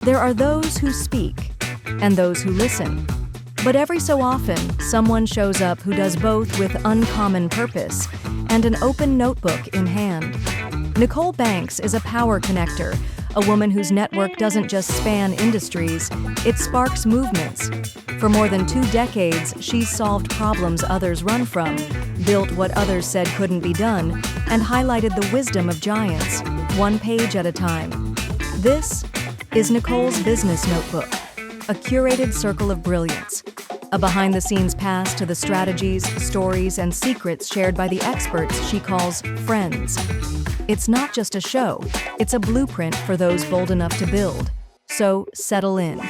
There are those who speak and those who listen. But every so often, someone shows up who does both with uncommon purpose and an open notebook in hand. Nicole Banks is a power connector, a woman whose network doesn't just span industries, it sparks movements. For more than 2 decades, she's solved problems others run from, built what others said couldn't be done, and highlighted the wisdom of giants, one page at a time. This is Nicole's Business Notebook, a curated circle of brilliance, a behind-the-scenes pass to the strategies, stories, and secrets shared by the experts she calls friends. It's not just a show, it's a blueprint for those bold enough to build. So settle in,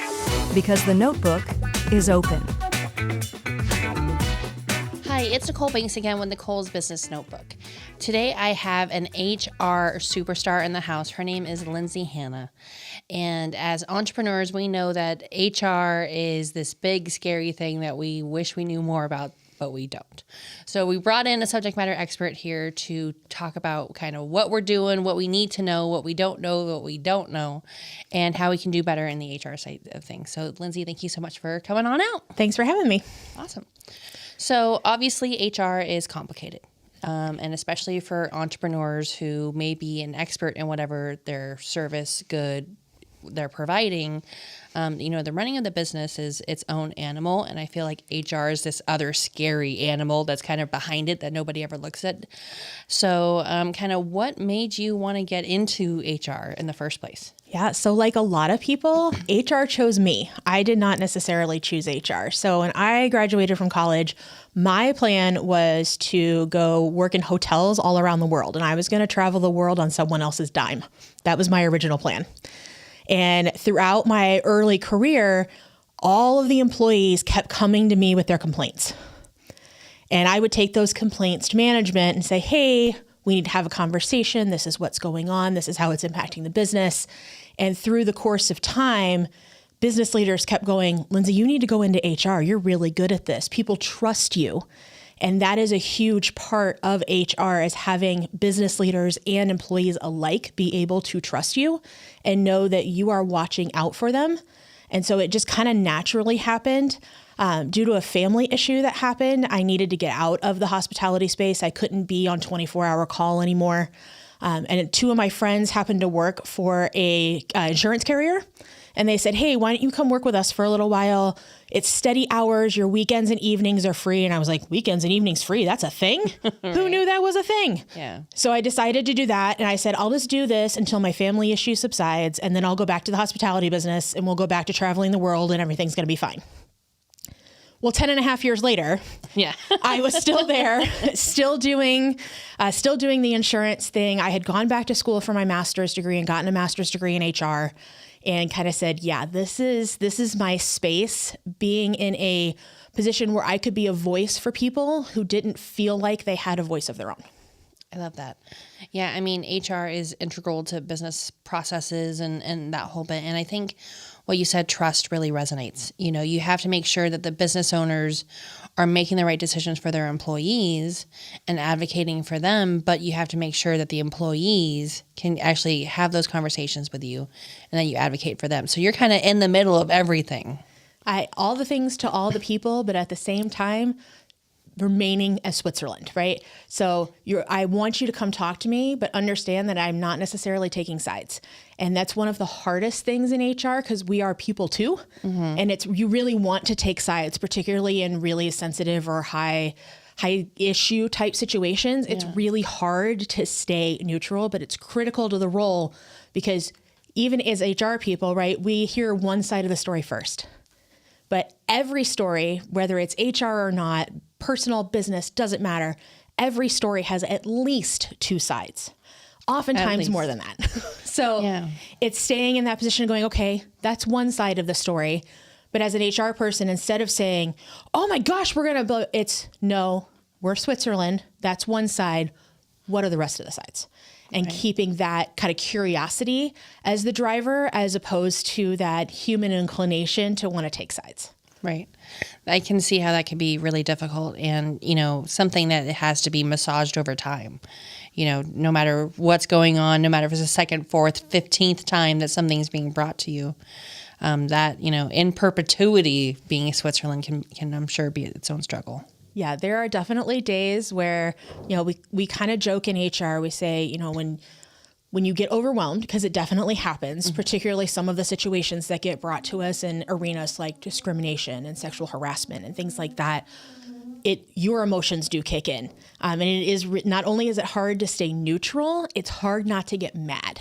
because the notebook is open. Hi, it's Nicole Banks again with Nicole's Business Notebook. Today I have an HR superstar in the house. Her name is Lyndsey Hanna. And as entrepreneurs, we know that HR is this big, scary thing that we wish we knew more about, but we don't. So we brought in a subject matter expert here to talk about kind of what we're doing, what we need to know, what we don't know, and how we can do better in the HR side of things. So Lyndsey, thank you so much for coming on out. Thanks for having me. Awesome. So obviously HR is complicated. And especially for entrepreneurs who may be an expert in whatever their service, good they're providing, the running of the business is its own animal. And I feel like HR is this other scary animal that's kind of behind it that nobody ever looks at. So kind of what made you want to get into HR in the first place? Yeah. So like a lot of people, HR chose me. I did not necessarily choose HR. So when I graduated from college, my plan was to go work in hotels all around the world. And I was going to travel the world on someone else's dime. That was my original plan. And throughout my early career, all of the employees kept coming to me with their complaints. And I would take those complaints to management and say, hey, we need to have a conversation. This is what's going on. This is how it's impacting the business. And through the course of time, business leaders kept going, Lyndsey, you need to go into HR. You're really good at this. People trust you. And that is a huge part of HR, is having business leaders and employees alike be able to trust you and know that you are watching out for them. And so it just kind of naturally happened. Due to a family issue that happened, I needed to get out of the hospitality space. I couldn't be on 24-hour call anymore. And 2 of my friends happened to work for a insurance carrier. And they said, hey, why don't you come work with us for a little while? It's steady hours. Your weekends and evenings are free. And I was like, weekends and evenings free? That's a thing? Right. Who knew that was a thing? Yeah. So I decided to do that. And I said, I'll just do this until my family issue subsides. And then I'll go back to the hospitality business and we'll go back to traveling the world and everything's going to be fine. Well, 10 and a half years later, yeah, I was still there, still doing the insurance thing. I had gone back to school for my master's degree and gotten a master's degree in HR. And kind of said, yeah, this is my space, being in a position where I could be a voice for people who didn't feel like they had a voice of their own. I love that. Yeah, I mean, HR is integral to business processes and that whole bit. And I think what you said, trust, really resonates. You know, you have to make sure that the business owners are making the right decisions for their employees and advocating for them, but you have to make sure that the employees can actually have those conversations with you and then you advocate for them. So you're kind of in the middle of everything. All the things to all the people, but at the same time, remaining as Switzerland, right? So I want you to come talk to me, but understand that I'm not necessarily taking sides. And that's one of the hardest things in HR, because we are people too. Mm-hmm. And you really want to take sides, particularly in really sensitive or high issue type situations. Yeah. It's really hard to stay neutral, but it's critical to the role, because even as HR people, right, we hear one side of the story first. But every story, whether it's HR or not, personal, business, doesn't matter. Every story has at least 2 sides, oftentimes more than that. So It's staying in that position of going, okay, that's one side of the story. But as an HR person, instead of saying, oh my gosh, it's no, we're Switzerland. That's one side. What are the rest of the sides? And keeping that kind of curiosity as the driver, as opposed to that human inclination to want to take sides. Right. I can see how that can be really difficult and, something that it has to be massaged over time. no matter what's going on, no matter if it's the second, fourth, 15th time that something's being brought to you, that, in perpetuity being in Switzerland can I'm sure be its own struggle. Yeah, there are definitely days where, we kind of joke in HR, we say, when you get overwhelmed, because it definitely happens, particularly some of the situations that get brought to us in arenas like discrimination and sexual harassment and things like that, your emotions do kick in. And it is not only is it hard to stay neutral, it's hard not to get mad.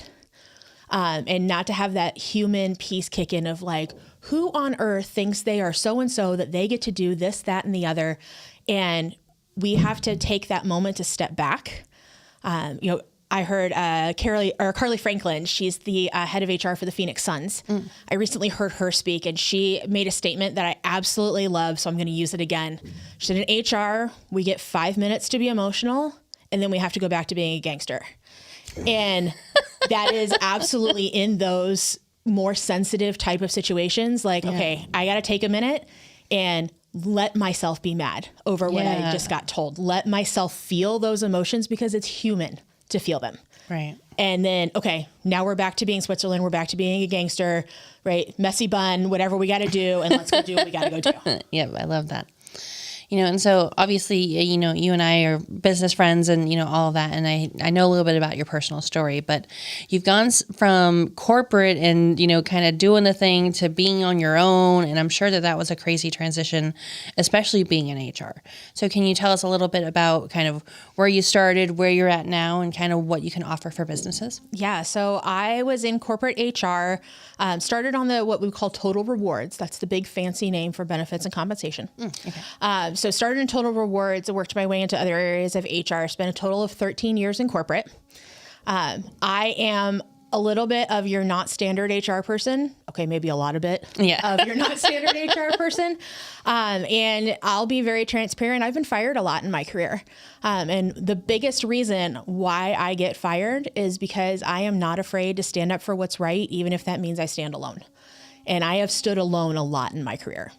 And not to have that human piece kick in of like, who on earth thinks they are so-and-so that they get to do this, that, and the other. And we have to take that moment to step back. I heard Carly Franklin, she's the head of HR for the Phoenix Suns. I recently heard her speak, and she made a statement that I absolutely love, so I'm going to use it again. She said, in HR, we get 5 minutes to be emotional, and then we have to go back to being a gangster. And that is absolutely in those more sensitive type of situations. Like, okay, I got to take a minute and let myself be mad over what I just got told. Let myself feel those emotions because it's human to feel them. Right. And then, okay, now we're back to being Switzerland. We're back to being a gangster, right? Messy bun, whatever we got to do. And let's go do what we got to go do. Yeah, I love that. And so obviously, you and I are business friends and, all of that. And I know a little bit about your personal story, but you've gone from corporate and, kind of doing the thing to being on your own. And I'm sure that was a crazy transition, especially being in HR. So can you tell us a little bit about kind of where you started, where you're at now, and kind of what you can offer for businesses? Yeah. So I was in corporate HR, started on what we call total rewards. That's the big fancy name for benefits and compensation. Okay. So started in total rewards, worked my way into other areas of HR, spent a total of 13 years in corporate. I am a little bit of your not standard HR person. Okay, maybe a lot of it of your not standard HR person. And I'll be very transparent. I've been fired a lot in my career. And the biggest reason why I get fired is because I am not afraid to stand up for what's right, even if that means I stand alone. And I have stood alone a lot in my career.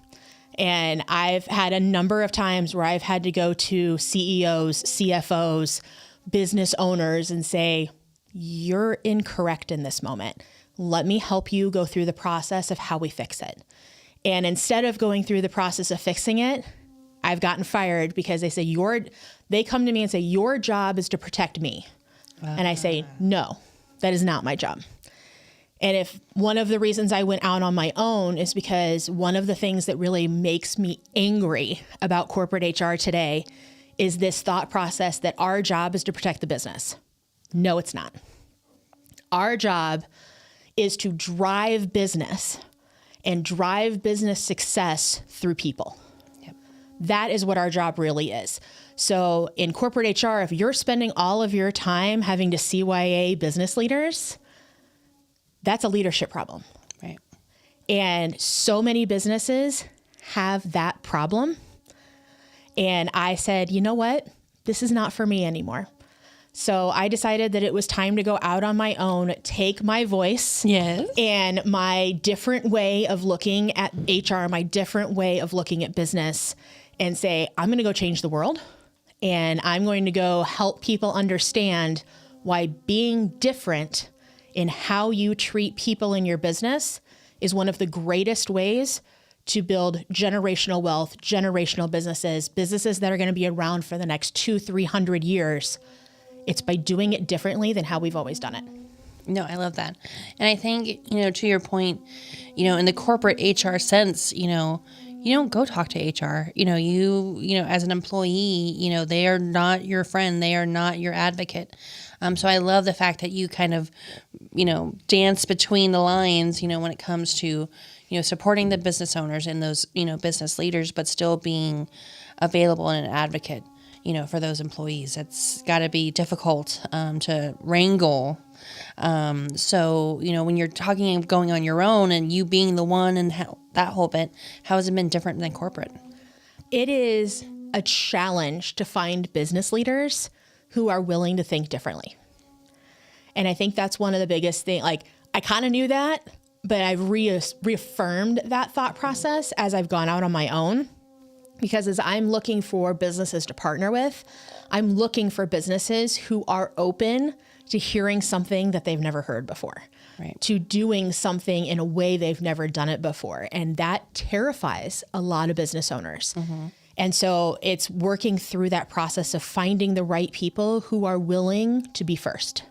And I've had a number of times where I've had to go to CEOs, CFOs, business owners and say, you're incorrect in this moment. Let me help you go through the process of how we fix it. And instead of going through the process of fixing it, I've gotten fired because they come to me and say, your job is to protect me. And I say, no, that is not my job. And if one of the reasons I went out on my own is because one of the things that really makes me angry about corporate HR today is this thought process that our job is to protect the business. No, it's not. Our job is to drive business and drive business success through people. Yep. That is what our job really is. So in corporate HR, if you're spending all of your time having to CYA business leaders, that's a leadership problem. Right. And so many businesses have that problem. And I said, you know what? This is not for me anymore. So I decided that it was time to go out on my own, take my voice and my different way of looking at HR, my different way of looking at business, and say, I'm going to go change the world. And I'm going to go help people understand why being different in how you treat people in your business is one of the greatest ways to build generational wealth, generational businesses that are going to be around for the next 200-300 years. It's by doing it differently than how we've always done it. No, I love that. And I think, to your point, in the corporate HR sense, you don't go talk to HR. You as an employee, they are not your friend. They are not your advocate. So I love the fact that you kind of, dance between the lines, when it comes to, supporting the business owners and those, business leaders, but still being available and an advocate, for those employees. It's got to be difficult to wrangle. So, when you're talking and going on your own and you being the one and that whole bit, how has it been different than corporate? It is a challenge to find business leaders who are willing to think differently. And I think that's one of the biggest things. Like, I kind of knew that, but I've reaffirmed that thought process as I've gone out on my own. Because as I'm looking for businesses to partner with, I'm looking for businesses who are open to hearing something that they've never heard before, right, to doing something in a way they've never done it before. And that terrifies a lot of business owners. And so it's working through that process of finding the right people who are willing to be first.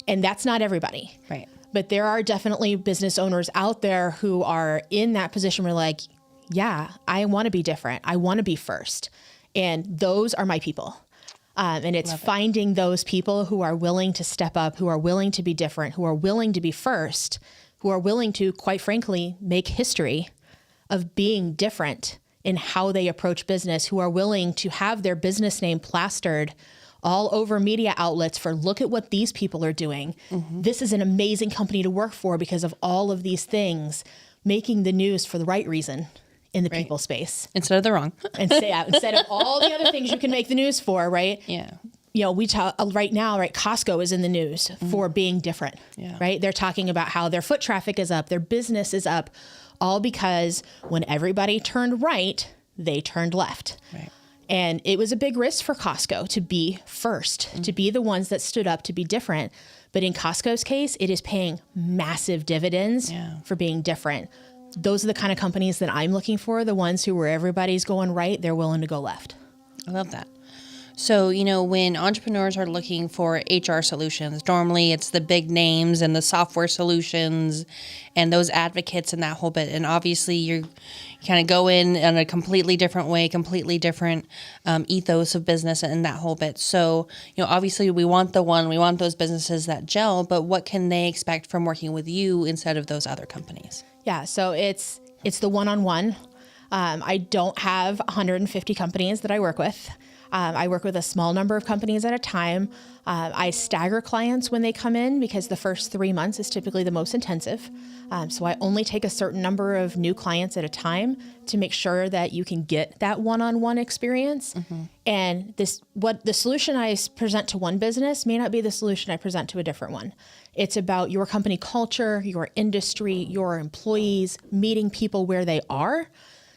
And that's not everybody. right. But there are definitely business owners out there who are in that position where like, yeah, I want to be different. I want to be first. And those are my people. And it's finding those people who are willing to step up, who are willing to be different, who are willing to be first, who are willing to, quite frankly, make history of being different in how they approach business, who are willing to have their business name plastered all over media outlets for look at what these people are doing. This is an amazing company to work for because of all of these things, making the news for the right reason in the people space. Instead of the wrong. And instead of all the other things you can make the news for, right? Yeah. You know, we talk right now, right? Costco is in the news for being different, right? They're talking about how their foot traffic is up, their business is up, all because when everybody turned right, they turned left. Right. And it was a big risk for Costco to be first, to be the ones that stood up to be different. But in Costco's case, it is paying massive dividends for being different. Those are the kind of companies that I'm looking for, the ones who where everybody's going right, they're willing to go left. I love that. So, you know, when entrepreneurs are looking for HR solutions, normally it's the big names and the software solutions and those advocates and that whole bit. And obviously you kind of go in a completely different way, completely different ethos of business and that whole bit. So, you know, obviously we want those businesses that gel, but what can they expect from working with you instead of those other companies? Yeah, so it's the one-on-one. I don't have 150 companies that I work with. I work with a small number of companies at a time. I stagger clients when they come in because the first 3 months is typically the most intensive. So I only take a certain number of new clients at a time to make sure that you can get that one-on-one experience. And what the solution I present to one business may not be the solution I present to a different one. It's about your company culture, your industry, your employees, meeting people where they are.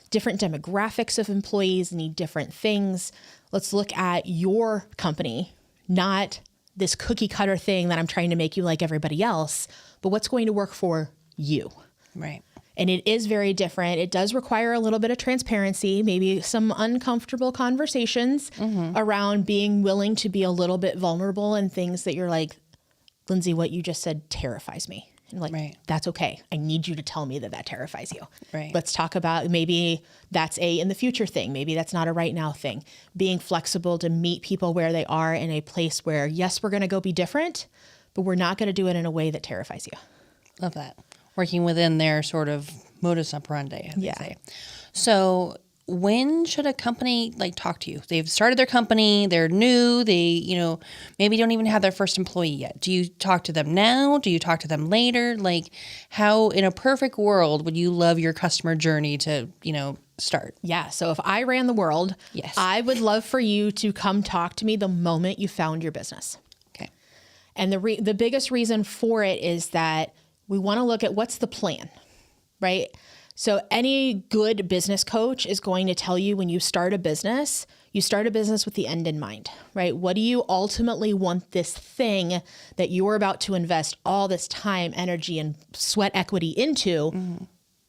Different demographics of employees need different things. Let's look at your company, not this cookie cutter thing that I'm trying to make you like everybody else, but what's going to work for you. Right. And it is very different. It does require a little bit of transparency, maybe some uncomfortable conversations around being willing to be a little bit vulnerable and things that you're like, Lyndsey, what you just said terrifies me. And like, that's okay. I need you to tell me that terrifies you. Right. Let's talk about maybe that's a in the future thing. Maybe that's not a right now thing. Being flexible to meet people where they are in a place where, yes, we're going to go be different, but we're not going to do it in a way that terrifies you. Love that. Working within their sort of modus operandi, as they say. So when should a company talk to you? They've started their company, they're new, they, maybe don't even have their first employee yet. Do you talk to them now? Do you talk to them later? How in a perfect world would you love your customer journey to, start? Yeah. So if I ran the world, I would love for you to come talk to me the moment you found your business. Okay. And the biggest reason for it is that we want to look at what's the plan, right? So any good business coach is going to tell you when you start a business with the end in mind, right? What do you ultimately want this thing that you're about to invest all this time, energy, and sweat equity into?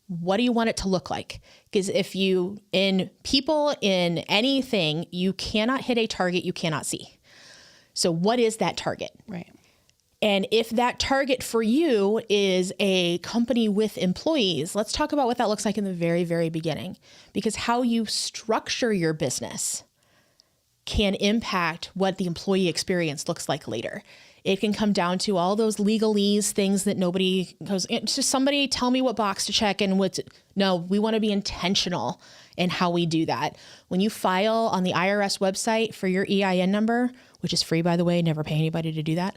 What do you want it to look like? Because if you, in people, in anything, you cannot hit a target you cannot see. So what is that target? Right. And if that target for you is a company with employees, let's talk about what that looks like in the very, very beginning, because how you structure your business can impact what the employee experience looks like later. It can come down to all those legalese things that nobody goes, it's just somebody tell me what box to check and no, we want to be intentional in how we do that. When you file on the IRS website for your EIN number, which is free, by the way, never pay anybody to do that.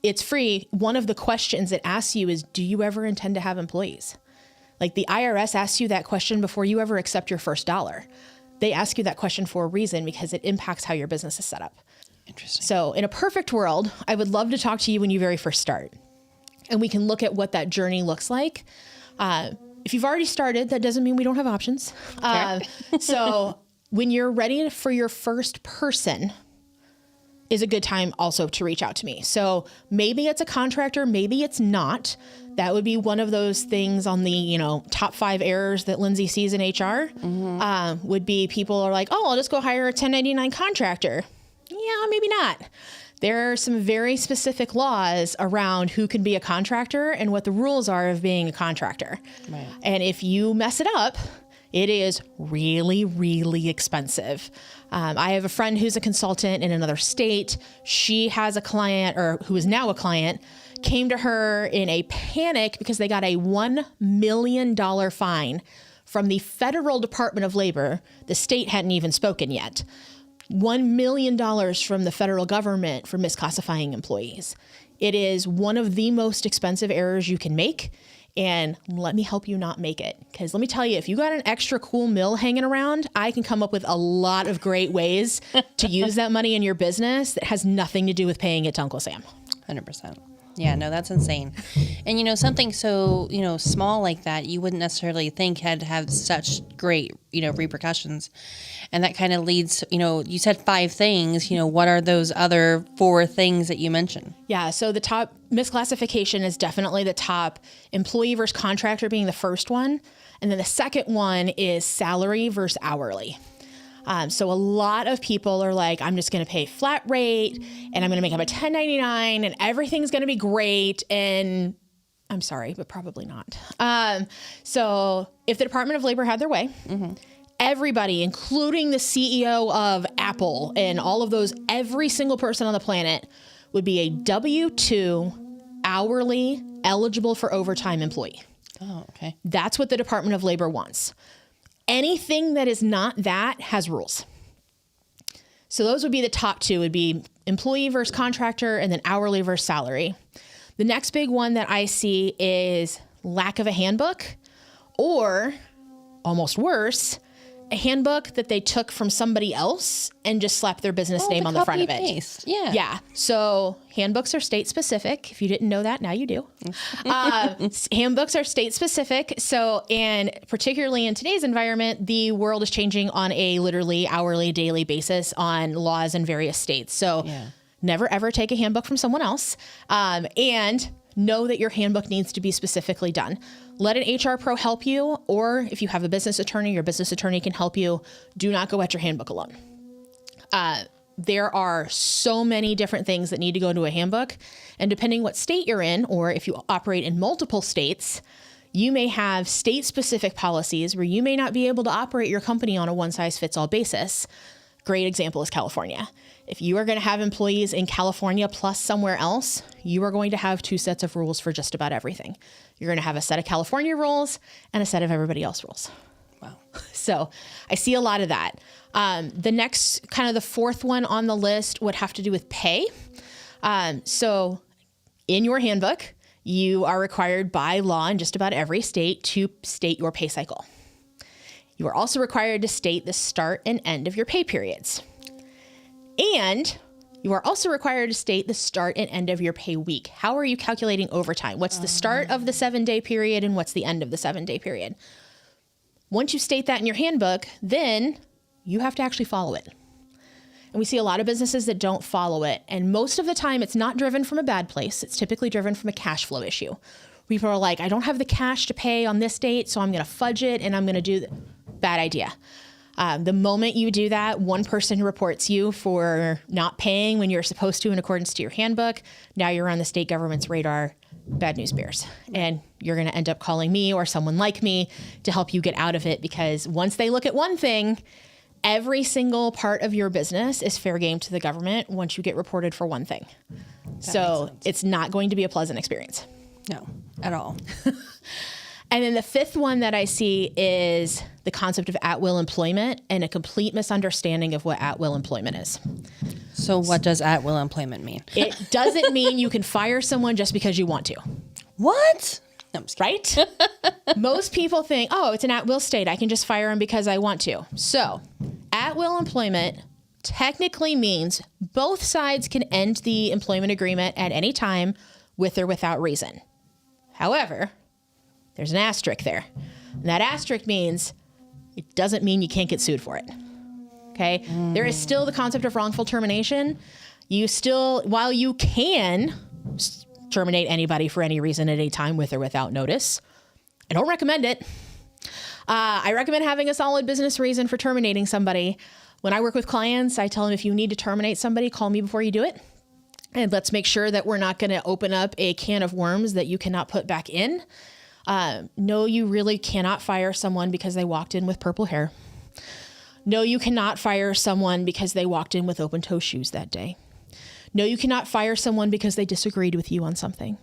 It's free. One of the questions it asks you is, do you ever intend to have employees? The IRS asks you that question before you ever accept your first dollar. They ask you that question for a reason because it impacts how your business is set up. Interesting. So in a perfect world, I would love to talk to you when you very first start. And we can look at what that journey looks like. if you've already started, that doesn't mean we don't have options. So when you're ready for your first person is a good time also to reach out to me. So maybe it's a contractor, maybe it's not. That would be one of those things on the, top 5 errors that Lyndsey sees in HR, would be people are like, oh, I'll just go hire a 1099 contractor. Yeah, maybe not. There are some very specific laws around who can be a contractor and what the rules are of being a contractor. Right. And if you mess it up, it is really, really expensive. I have a friend who's a consultant in another state. She has a client, or who is now a client, came to her in a panic because they got a $1 million fine from the Federal Department of Labor. The state hadn't even spoken yet. $1 million from the federal government for misclassifying employees. It is one of the most expensive errors you can make. And let me help you not make it. Because let me tell you, if you got an extra cool mill hanging around, I can come up with a lot of great ways to use that money in your business that has nothing to do with paying it to Uncle Sam. 100%. Yeah, no, that's insane. And, something so, small like that, you wouldn't necessarily think had to have such great, repercussions. And that kind of leads, you said 5 things, what are those other 4 things that you mentioned? Yeah, so the top misclassification is definitely the top. Employee versus contractor being the first one. And then the second one is salary versus hourly. So a lot of people are like, I'm just going to pay flat rate and I'm going to make up a 1099 and everything's going to be great. And I'm sorry, but probably not. So if the Department of Labor had their way, everybody, including the CEO of Apple and all of those, every single person on the planet would be a W-2 hourly eligible for overtime employee. Oh, okay. That's what the Department of Labor wants. Anything that is not that has rules. So those would be the top 2, would be employee versus contractor and then hourly versus salary. The next big one that I see is lack of a handbook, or almost worse, a handbook that they took from somebody else and just slapped their business name on the front of it. Paste. Yeah. Yeah. So handbooks are state specific. If you didn't know that, now you do. Handbooks are state specific. So, and particularly in today's environment, the world is changing on a literally hourly, daily basis on laws in various states. So never, ever take a handbook from someone else. And know that your handbook needs to be specifically done. Let an HR pro help you, or if you have a business attorney, your business attorney can help you. Do not go at your handbook alone. There are so many different things that need to go into a handbook, and depending what state you're in, or if you operate in multiple states, you may have state-specific policies where you may not be able to operate your company on a one-size-fits-all basis. Great example is California. If you are going to have employees in California plus somewhere else, you are going to have 2 sets of rules for just about everything. You're going to have a set of California rules and a set of everybody else rules. Wow. So I see a lot of that. The next, kind of the 4th one on the list would have to do with pay. So in your handbook, you are required by law in just about every state to state your pay cycle. You are also required to state the start and end of your pay periods. And you are also required to state the start and end of your pay week. How are you calculating overtime? What's the start of the 7-day period and what's the end of the 7-day period? Once you state that in your handbook, then you have to actually follow it. And we see a lot of businesses that don't follow it. And most of the time, it's not driven from a bad place. It's typically driven from a cash flow issue. People are like, I don't have the cash to pay on this date, so I'm going to fudge it and I'm going to do that. Bad idea. The moment you do that, one person reports you for not paying when you're supposed to in accordance to your handbook. Now you're on the state government's radar. Bad news bears. And you're going to end up calling me or someone like me to help you get out of it, because once they look at one thing, every single part of your business is fair game to the government once you get reported for one thing. So it's not going to be a pleasant experience. No, at all. And then the 5th one that I see is the concept of at-will employment and a complete misunderstanding of what at-will employment is. So what does at-will employment mean? It doesn't mean you can fire someone just because you want to. What? No, I'm just kidding. Right? Most people think, oh, it's an at-will state. I can just fire them because I want to. So at-will employment technically means both sides can end the employment agreement at any time with or without reason. However, there's an asterisk there. And that asterisk means it doesn't mean you can't get sued for it. Okay. There is still the concept of wrongful termination. You still, while you can terminate anybody for any reason at any time with or without notice, I don't recommend it. I recommend having a solid business reason for terminating somebody. When I work with clients, I tell them, if you need to terminate somebody, call me before you do it. And let's make sure that we're not going to open up a can of worms that you cannot put back in. No, you really cannot fire someone because they walked in with purple hair. No, you cannot fire someone because they walked in with open toe shoes that day. No, you cannot fire someone because they disagreed with you on something.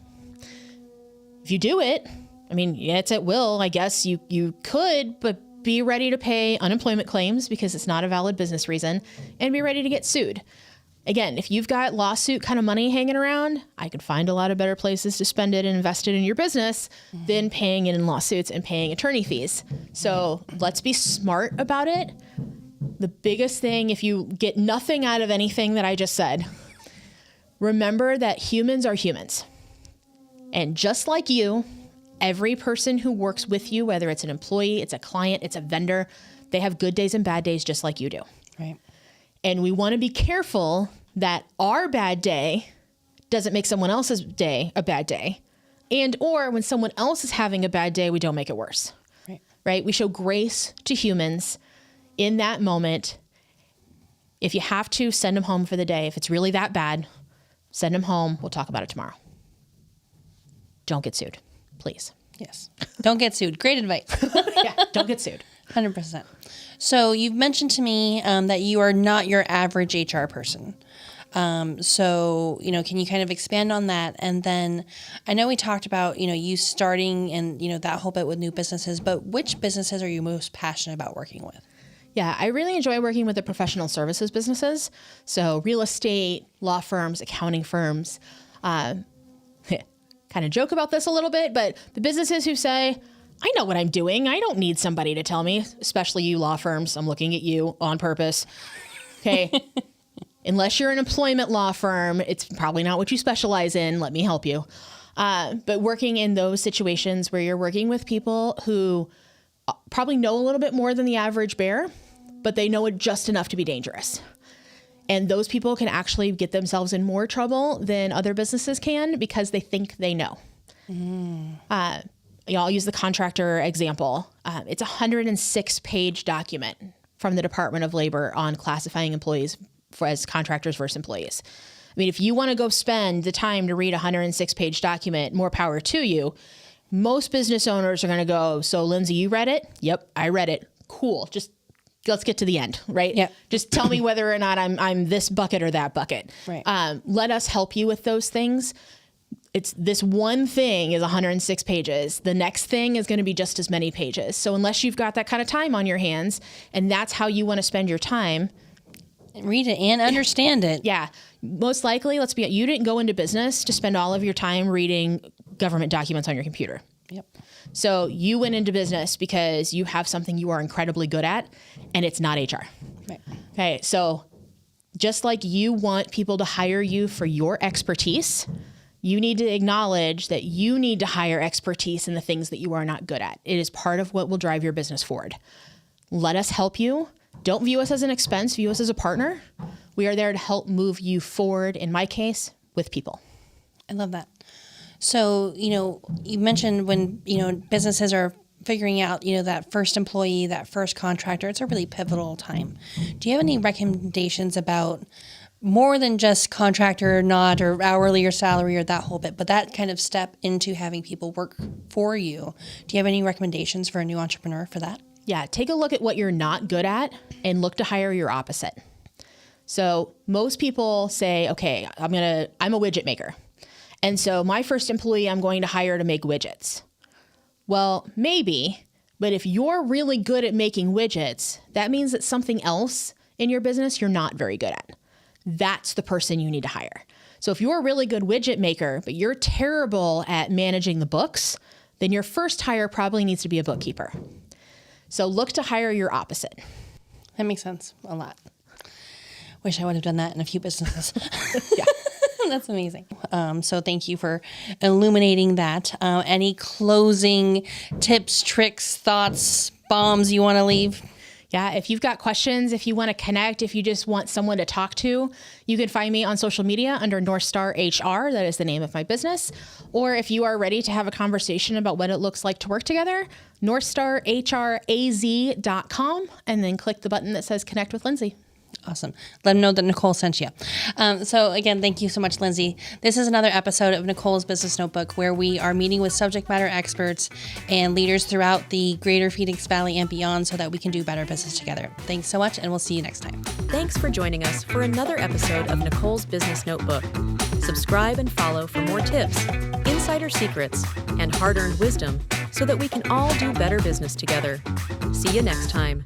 If you do it, I mean, yeah, it's at will. I guess you could, but be ready to pay unemployment claims because it's not a valid business reason, and be ready to get sued. Again, if you've got lawsuit kind of money hanging around, I could find a lot of better places to spend it and invest it in your business than paying it in lawsuits and paying attorney fees. So let's be smart about it. The biggest thing, if you get nothing out of anything that I just said, remember that humans are humans. And just like you, every person who works with you, whether it's an employee, it's a client, it's a vendor, they have good days and bad days just like you do. Right. And we want to be careful that our bad day doesn't make someone else's day a bad day. And or when someone else is having a bad day, we don't make it worse. Right? We show grace to humans in that moment. If you have to, send them home for the day. If it's really that bad, send them home. We'll talk about it tomorrow. Don't get sued, please. Yes. Don't get sued. Great advice. Yeah, don't get sued. 100%. So you've mentioned to me that you are not your average HR person. So, can you kind of expand on that? And then I know we talked about, you starting and, that whole bit with new businesses, but which businesses are you most passionate about working with? Yeah, I really enjoy working with the professional services businesses. So real estate, law firms, accounting firms. Kind of joke about this a little bit, but the businesses who say, I know what I'm doing. I don't need somebody to tell me, especially you law firms. I'm looking at you on purpose. Okay. Unless you're an employment law firm, it's probably not what you specialize in. Let me help you. But working in those situations where you're working with people who probably know a little bit more than the average bear, but they know it just enough to be dangerous. And those people can actually get themselves in more trouble than other businesses can because they think they know. I'll use the contractor example. It's a 106-page document from the Department of Labor on classifying employees as contractors versus employees. I mean, if you want to go spend the time to read a 106-page document, more power to you. Most business owners are going to go, so Lyndsey, you read it? Yep, I read it. Cool. Just let's get to the end, right? Yeah. Just tell me whether or not I'm this bucket or that bucket. Right. Let us help you with those things. It's this one thing is 106 pages. The next thing is going to be just as many pages. So unless you've got that kind of time on your hands and that's how you want to spend your time, read it and understand it. Yeah. Most likely, you didn't go into business to spend all of your time reading government documents on your computer. Yep. So you went into business because you have something you are incredibly good at and it's not HR. Right. Okay. So just like you want people to hire you for your expertise, you need to acknowledge that you need to hire expertise in the things that you are not good at. It is part of what will drive your business forward. Let us help you. Don't view us as an expense. View us as a partner. We are there to help move you forward, in my case, with people. I love that. So, you mentioned when, businesses are figuring out, that first employee, that first contractor, it's a really pivotal time. Do you have any recommendations about more than just contractor or not, or hourly or salary or that whole bit, but that kind of step into having people work for you? Do you have any recommendations for a new entrepreneur for that? Yeah, take a look at what you're not good at and look to hire your opposite. So most people say, okay, I'm a widget maker. And so my first employee I'm going to hire to make widgets. Well, maybe, but if you're really good at making widgets, that means that something else in your business you're not very good at. That's the person you need to hire. So if you're a really good widget maker, but you're terrible at managing the books, then your first hire probably needs to be a bookkeeper. So look to hire your opposite. That makes sense a lot. Wish I would have done that in a few businesses. Yeah. That's amazing. So thank you for illuminating that. Any closing tips, tricks, thoughts, bombs you want to leave? Yeah, if you've got questions, if you want to connect, if you just want someone to talk to, you can find me on social media under Northstar HR. That is the name of my business. Or if you are ready to have a conversation about what it looks like to work together, NorthstarHRAZ.com, and then click the button that says Connect with Lyndsey. Awesome. Let them know that Nicole sent you. So again, thank you so much, Lyndsey. This is another episode of Nicole's Business Notebook, where we are meeting with subject matter experts and leaders throughout the greater Phoenix Valley and beyond so that we can do better business together. Thanks so much, and we'll see you next time. Thanks for joining us for another episode of Nicole's Business Notebook. Subscribe and follow for more tips, insider secrets, and hard-earned wisdom so that we can all do better business together. See you next time.